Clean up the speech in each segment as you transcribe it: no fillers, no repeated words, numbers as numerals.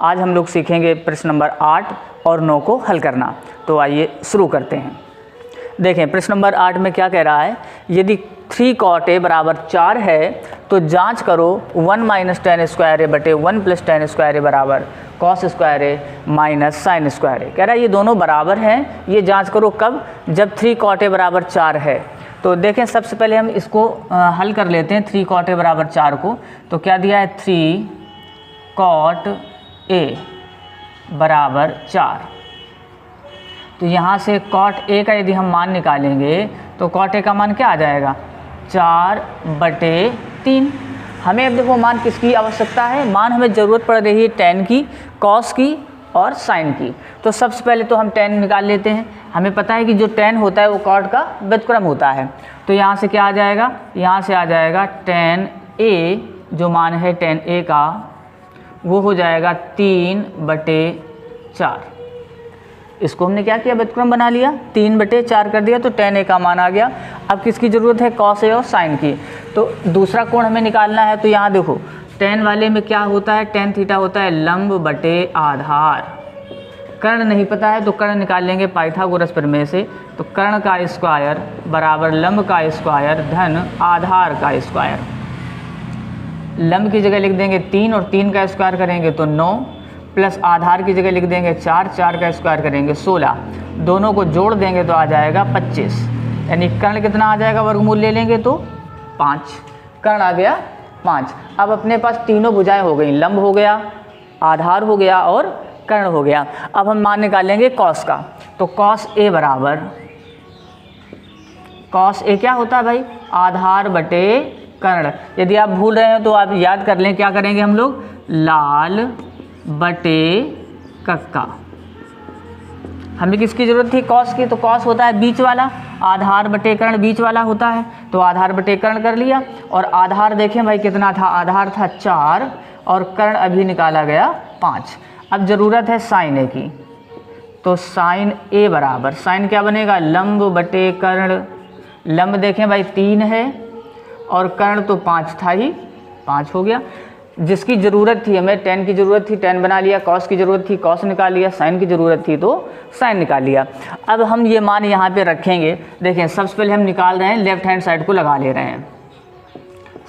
आज हम लोग सीखेंगे प्रश्न नंबर 8 और 9 को हल करना। तो आइए शुरू करते हैं। देखें प्रश्न नंबर 8 में क्या कह रहा है, यदि 3 cot a बराबर 4 है तो जांच करो 1 माइनस टेन स्क्वायर ए बटे 1 प्लस टेन स्क्वायर ए बराबर कॉस स्क्वायर ए माइनस साइन स्क्वायर ए। कह रहा है ये दोनों बराबर हैं, ये जांच करो कब, जब 3 cot a बराबर 4 है। तो देखें सबसे पहले हम इसको हल कर लेते हैं 3 cot a बराबर 4 को। तो क्या दिया है 3 cot a बराबर 4। तो यहाँ से cot a का यदि हम मान निकालेंगे तो cot a का मान क्या आ जाएगा 4/3। हमें अब देखो मान किसकी आवश्यकता है, मान हमें ज़रूरत पड़ रही है tan की, cos की और sin की। तो सबसे पहले तो हम tan निकाल लेते हैं। हमें पता है कि जो tan होता है वो cot का व्युत्क्रम होता है। तो यहाँ से क्या आ जाएगा, यहाँ से आ जाएगा tan a, जो मान है tan a का वो हो जाएगा 3/4। इसको हमने क्या किया, व्युत्क्रम बना लिया, 3/4 कर दिया तो tan a का मान आ गया। अब किसकी ज़रूरत है, cos a और sin की। तो दूसरा कोण हमें निकालना है। तो यहाँ देखो tan वाले में क्या होता है, tan थीटा होता है लंब बटे आधार। कर्ण नहीं पता है तो कर्ण निकाल लेंगे पाइथागोरस प्रमेय से। तो कर्ण का स्क्वायर बराबर लंब का स्क्वायर धन आधार का स्क्वायर। लंब की जगह लिख देंगे 3 और 3 का स्क्वायर करेंगे तो 9, प्लस आधार की जगह लिख देंगे 4, 4 का स्क्वायर करेंगे 16। दोनों को जोड़ देंगे तो आ जाएगा 25। यानी कर्ण कितना आ जाएगा, वर्गमूल ले लेंगे तो 5। कर्ण आ गया 5। अब अपने पास तीनों भुजाएं हो गई, लंब हो गया, आधार हो गया और कर्ण हो गया। अब हम मान निकालेंगे कॉस का। तो कॉस ए बराबर, कॉस ए क्या होता है भाई, आधार बटे कर्ण। यदि आप भूल रहे हैं तो आप याद कर लें, क्या करेंगे हम लोग, लाल बटे कक्का। हमें किसकी ज़रूरत थी, कॉस की। तो कॉस होता है बीच वाला, आधार बटे कर्ण बीच वाला होता है। तो आधार बटे कर्ण कर लिया। और आधार देखें भाई कितना था, आधार था 4 और कर्ण अभी निकाला गया 5। अब ज़रूरत है साइन ए की। तो साइन ए बराबर, साइन क्या बनेगा, लंब बटे कर्ण। लंब देखें भाई 3 है और कर्ण तो 5 था ही, 5 हो गया। जिसकी ज़रूरत थी हमें, tan की ज़रूरत थी tan बना लिया, cos की ज़रूरत थी cos निकाल लिया, sin की ज़रूरत थी तो sin निकाल लिया। अब हम ये मान यहाँ पे रखेंगे। देखें सबसे पहले हम निकाल रहे हैं, लेफ्ट हैंड साइड को लगा ले रहे हैं,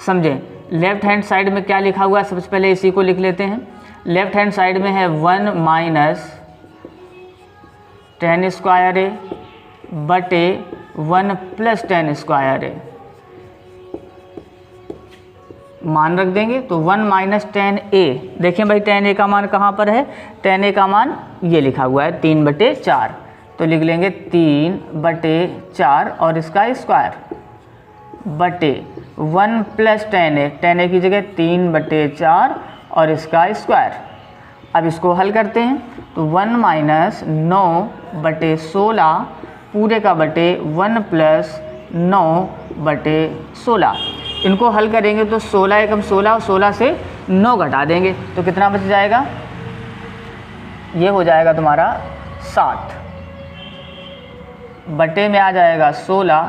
समझें। लेफ्ट हैंड साइड में क्या लिखा हुआ है, सबसे पहले इसी को लिख लेते हैं। लेफ्ट हैंड साइड में है 1 माइनस tan स्क्वायर ए बटे 1 प्लस tan स्क्वायर ए। मान रख देंगे तो 1 माइनस tan a। देखें भाई tan a का मान कहाँ पर है, tan a का मान ये लिखा हुआ है 3/4। तो लिख लेंगे 3/4 और इसका स्क्वायर बटे 1 प्लस tan a की जगह 3/4 और इसका स्क्वायर। अब इसको हल करते हैं। तो 1 माइनस 9/16 पूरे का बटे 1 प्लस 9/16। इनको हल करेंगे तो 16 एकम 16 और 16 से 9 घटा देंगे तो कितना बच जाएगा, ये हो जाएगा तुम्हारा 7 बटे में आ जाएगा 16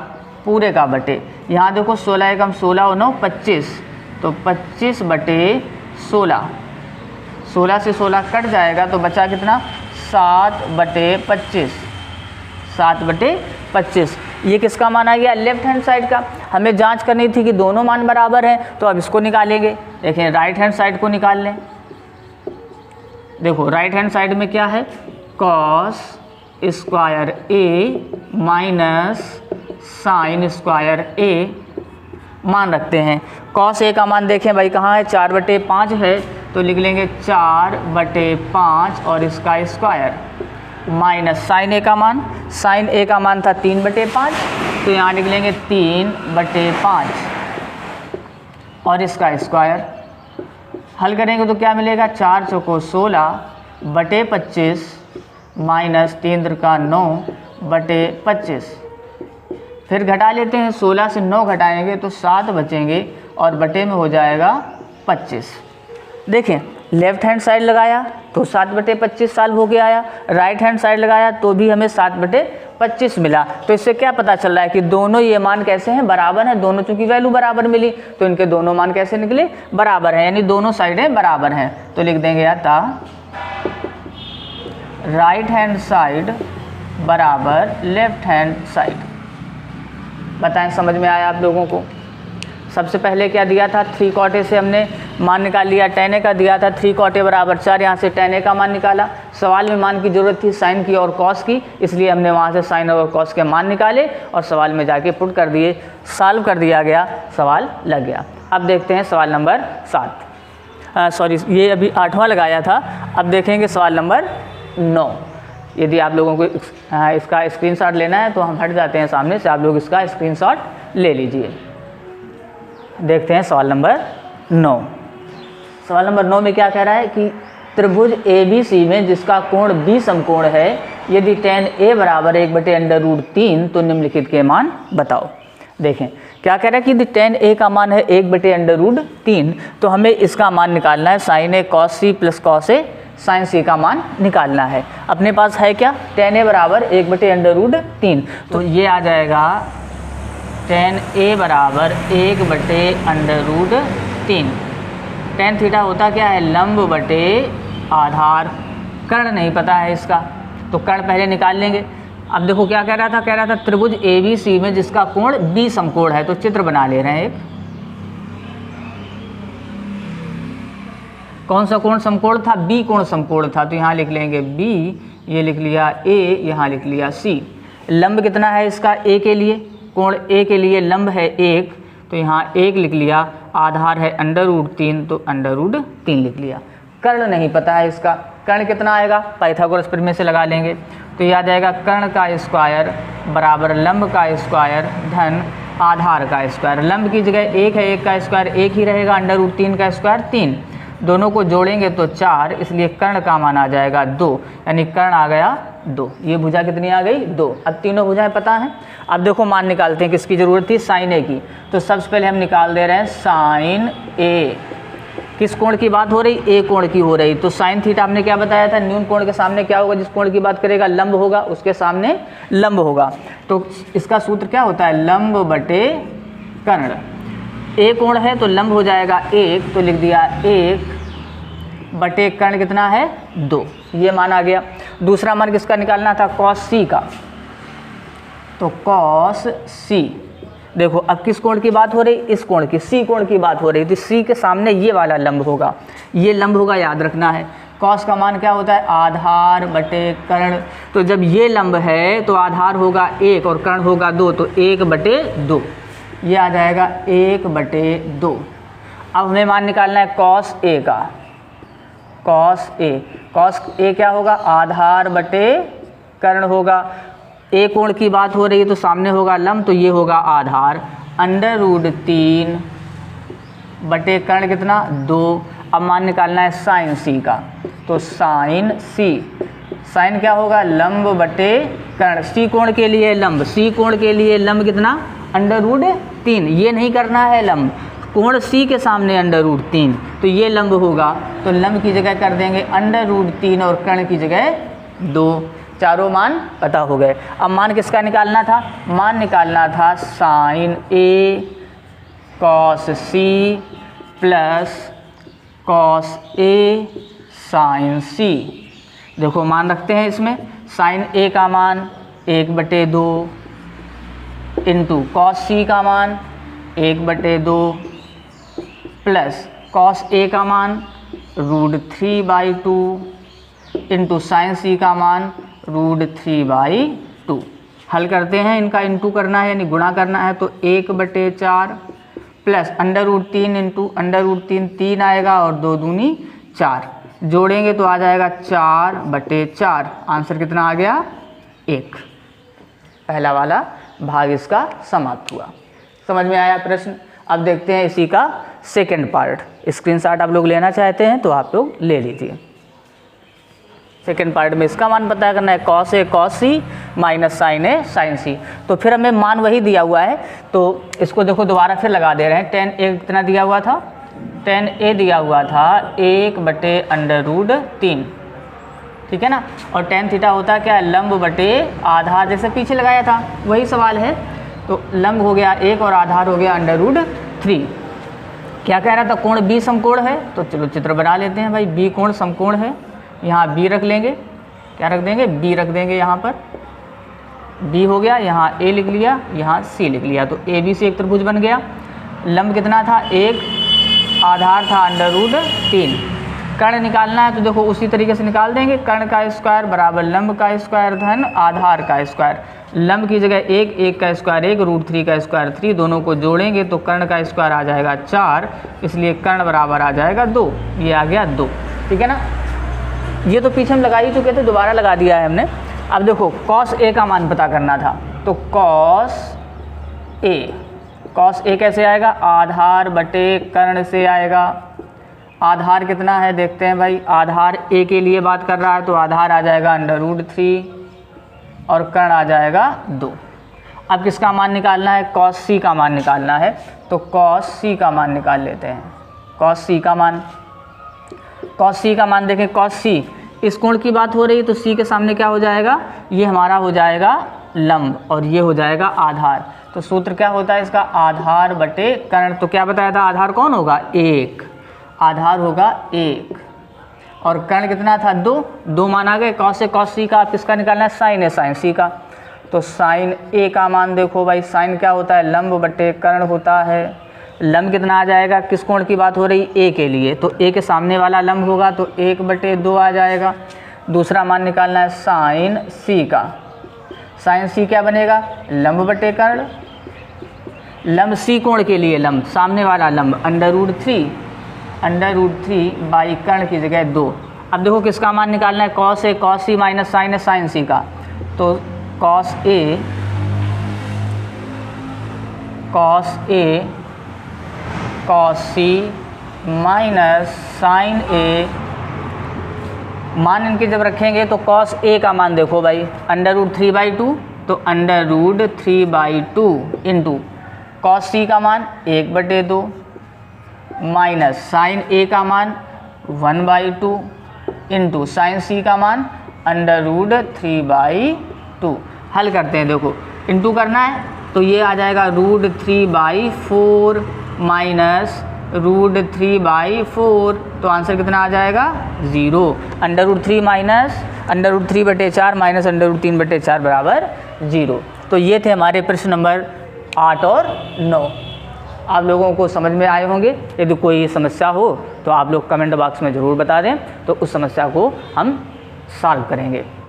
पूरे का बटे। यहाँ देखो 16 एकम 16 और 9 25, तो 25/16। 16 से 16 कट जाएगा तो बचा कितना, 7/25। 7/25। ये किसका मान आ गया, लेफ्ट हैंड साइड का। हमें जांच करनी थी कि दोनों मान बराबर हैं, तो अब इसको निकालेंगे। देखें राइट हैंड साइड को निकाल लें। देखो राइट हैंड साइड में क्या है, कॉस स्क्वायर ए माइनस साइन स्क्वायर ए। मान रखते हैं। कॉस ए का मान देखें भाई कहाँ है, 4/5 है। तो लिख लेंगे 4/5 और इसका स्क्वायर माइनस साइन ए का मान, साइन ए का मान था 3/5। तो यहाँ लिख लेंगे 3/5 और इसका स्क्वायर। हल करेंगे तो क्या मिलेगा, 4 चौको 16/25 माइनस 3 त्रिका 9/25। फिर घटा लेते हैं, 16 से 9 घटाएंगे तो 7 बचेंगे और बटे में हो जाएगा 25। देखें लेफ्ट हैंड साइड लगाया तो 7/25 साल हो गया आया, राइट हैंड साइड लगाया तो भी हमें 7/25 मिला। तो इससे क्या पता चल रहा है कि दोनों ये मान कैसे हैं, बराबर हैं। दोनों चूंकि वैल्यू बराबर मिली तो इनके दोनों मान कैसे निकले, बराबर हैं, यानी दोनों साइडें बराबर हैं। तो लिख देंगे अतः राइट हैंड साइड बराबर लेफ्ट हैंड साइड। बताएं समझ में आया आप लोगों को? सबसे पहले क्या दिया था, 3 कॉटे से हमने मान निकाल लिया, tan a का दिया था 3 कॉटे बराबर 4, यहाँ से tan a का मान निकाला। सवाल में मान की ज़रूरत थी साइन की और कॉस की, इसलिए हमने वहाँ से साइन और कॉस के मान निकाले और सवाल में जाके पुट कर दिए, सॉल्व कर दिया गया, सवाल लग गया। अब देखते हैं सवाल नंबर 7, सॉरी ये अभी 8वां लगाया था। अब देखेंगे सवाल नंबर 9। यदि आप लोगों को इसका स्क्रीनशॉट लेना है तो हम हट जाते हैं सामने से, आप लोग इसका स्क्रीनशॉट ले लीजिए। देखते हैं सवाल नंबर 9। सवाल नंबर 9 में क्या कह रहा है कि त्रिभुज ABC में जिसका कोण B समकोण है, यदि tan A बराबर 1/√3 तो निम्नलिखित के मान बताओ। देखें क्या कह रहा है कि यदि tan A का मान है 1/√3 तो हमें इसका मान निकालना है sin A cos C plus cos A sin C का मान निकालना है। अपने पास है क्या, tan A बराबर 1/√3, तो ये आ जाएगा tan A बराबर 1/√3। tan थीटा होता क्या है, लंब बटे आधार। कर्ण नहीं पता है इसका, तो कर्ण पहले निकाल लेंगे। अब देखो क्या कह रहा था, त्रिभुज ABC में जिसका कोण B समकोण है, तो चित्र बना ले रहे हैं एक। कौन सा कोण समकोण था, B कोण समकोण था, तो यहाँ लिख लेंगे B, ये लिख लिया A, यहाँ लिख लिया C। लंब कितना है इसका, A के लिए, कोण A के लिए लंब है 1, तो यहाँ 1 लिख लिया, आधार है √3 तो √3 लिख लिया। कर्ण नहीं पता है इसका, कर्ण कितना आएगा, पाइथागोरस प्रमेय से लगा लेंगे, तो ये आ जाएगा कर्ण का स्क्वायर बराबर लंब का स्क्वायर धन आधार का स्क्वायर। लंब की जगह 1 है, 1 का स्क्वायर 1 ही रहेगा, √3 का स्क्वायर 3, दोनों को जोड़ेंगे तो 4, इसलिए कर्ण का मान आ जाएगा 2, यानी कर्ण आ गया 2। ये भुजा कितनी आ गई, 2। अब तीनों भुजाएं पता हैं। अब देखो मान निकालते हैं, किसकी ज़रूरत थी, साइन ए की, तो सबसे पहले हम निकाल दे रहे हैं साइन ए। किस कोण की बात हो रही, ए कोण की हो रही, तो साइन थीटा हमने क्या बताया था, न्यून कोण के सामने क्या होगा, जिस कोण की बात करेगा लंब होगा, उसके सामने लंब होगा। तो इसका सूत्र क्या होता है, लंब बटे कर्ण। ए कोण है तो लंब हो जाएगा 1, तो लिख दिया 1 बटे कर्ण कितना है 2, ये मान आ गया। दूसरा मान किसका निकालना था, कॉस सी का, तो कॉस सी। देखो अब किस कोण की बात हो रही, इस कोण की, सी कोण की बात हो रही, तो सी के सामने ये वाला लंब होगा, ये लंब होगा, याद रखना है। कॉस का मान क्या होता है, आधार बटे कर्ण, तो जब ये लंब है तो आधार होगा 1 और कर्ण होगा 2, तो 1/2, ये आ जाएगा 1/2। अब हमें मान निकालना है कॉस ए का, कॉस ए क्या होगा, आधार बटे कर्ण होगा। ए कोण की बात हो रही है तो सामने होगा लंब, तो ये होगा आधार, √3 बटे कर्ण कितना 2। अब मान निकालना है साइन सी का, तो साइन सी, साइन क्या होगा, लंब बटे कर्ण। सी कोण के लिए लंब, सी कोण के लिए लंब कितना, √3। ये नहीं करना है लंब, कोण सी के सामने √3, तो ये लंब होगा, तो लंब की जगह कर देंगे √3 और कर्ण की जगह 2। चारों मान पता हो गए। अब मान किसका निकालना था, मान निकालना था sign A cos C plus cos A sign सी। देखो मान रखते हैं इसमें, साइन ए का मान 1/2 इंटू कॉस सी का मान 1/2 प्लस कॉस ए का मान √3/2 इंटू साइन सी का मान √3/2। हल करते हैं, इनका इंटू करना है यानी गुणा करना है, तो 1/4 प्लस √3 इंटू √3 3 आएगा और 2 दूनी 4, जोड़ेंगे तो आ जाएगा 4/4। आंसर कितना आ गया 1। पहला वाला भाग इसका समाप्त हुआ। समझ में आया प्रश्न। अब देखते हैं इसी का सेकंड पार्ट। स्क्रीनशॉट आप लोग लेना चाहते हैं तो आप लोग ले लीजिए। सेकंड पार्ट में इसका मान पता करना है, cos A cos C minus sign A sign सी। तो फिर हमें मान वही दिया हुआ है, तो इसको देखो दोबारा फिर लगा दे रहे हैं। tan ए कितना दिया हुआ था, tan ए दिया हुआ था 1/√3, ठीक है ना। और tan थीटा होता क्या है, लंब बटे आधार, जैसे पीछे लगाया था वही सवाल है। तो लंब हो गया 1 और आधार हो गया √3। क्या कह रहा था, कोण B समकोण है, तो चलो चित्र बना लेते हैं भाई। B कोण समकोण है, यहाँ B रख लेंगे, क्या रख देंगे, बी रख देंगे यहाँ पर, बी हो गया, यहाँ ए लिख लिया, यहाँ सी लिख लिया, तो ए बी से एक त्रिभुज बन गया। लंब कितना था, एक, आधार था √3। कर्ण निकालना है तो देखो उसी तरीके से निकाल देंगे, कर्ण का स्क्वायर बराबर लंब का स्क्वायर धन आधार का स्क्वायर। लंब की जगह एक, एक का स्क्वायर एक, √3 का स्क्वायर 3, दोनों को जोड़ेंगे तो कर्ण का स्क्वायर आ जाएगा 4, इसलिए कर्ण बराबर आ जाएगा 2, ये आ गया 2। ठीक है ना, ये तो पीछे हम लगा ही चुके थे, दोबारा लगा दिया है हमने। अब देखो कॉस ए का मान पता करना था, तो कॉस ए कैसे आएगा, आधार बटे कर्ण से आएगा। आधार कितना है देखते हैं भाई, आधार ए के लिए बात कर रहा है तो आधार आ जाएगा √3 और कर्ण आ जाएगा 2। अब किसका मान निकालना है, कॉस सी का मान निकालना है, तो कॉस सी का मान निकाल लेते हैं। कॉस सी का मान देखें, कॉस सी, इस कोण की बात हो रही है तो सी के सामने क्या हो जाएगा, ये हमारा हो जाएगा लंब और ये हो जाएगा आधार। तो सूत्र क्या होता है इसका, आधार बटे कर्ण। तो क्या बताया था, आधार कौन होगा, 1, आधार होगा 1 और कर्ण कितना था, 2 मान आ गए। कॉस से कॉस सी का आप किसका निकालना है, साइन है साइन सी का। तो साइन ए का मान देखो भाई, साइन क्या होता है, लंब बटे कर्ण होता है। लंब कितना आ जाएगा, किस कोण की बात हो रही, ए के लिए, तो ए के सामने वाला लंब होगा तो 1/2 आ जाएगा। दूसरा मान निकालना है साइन सी का, साइन सी क्या बनेगा, लंब बटे कर्ण। लंब सी कोण के लिए लंब, सामने वाला लंब √3 बाई कर्ण की जगह 2। अब देखो किसका मान निकालना है, cos A cos C minus sign है साइन सी का, तो cos A cos C minus sign ए, मान इनके जब रखेंगे तो कॉस ए का मान देखो भाई √3/2, तो √3/2 इंटू कॉस सी का मान 1/2 माइनस साइन ए का मान 1/2 इंटू साइन सी का मान √3/2। हल करते हैं, देखो इंटू करना है तो ये आ जाएगा √3/4 माइनस √3/4, तो आंसर कितना आ जाएगा 0। √3 माइनस √3/4 माइनस √3/4 बराबर 0। तो ये थे हमारे प्रश्न नंबर 8 और 9। आप लोगों को समझ में आए होंगे। यदि कोई समस्या हो तो आप लोग कमेंट बॉक्स में ज़रूर बता दें, तो उस समस्या को हम सॉल्व करेंगे।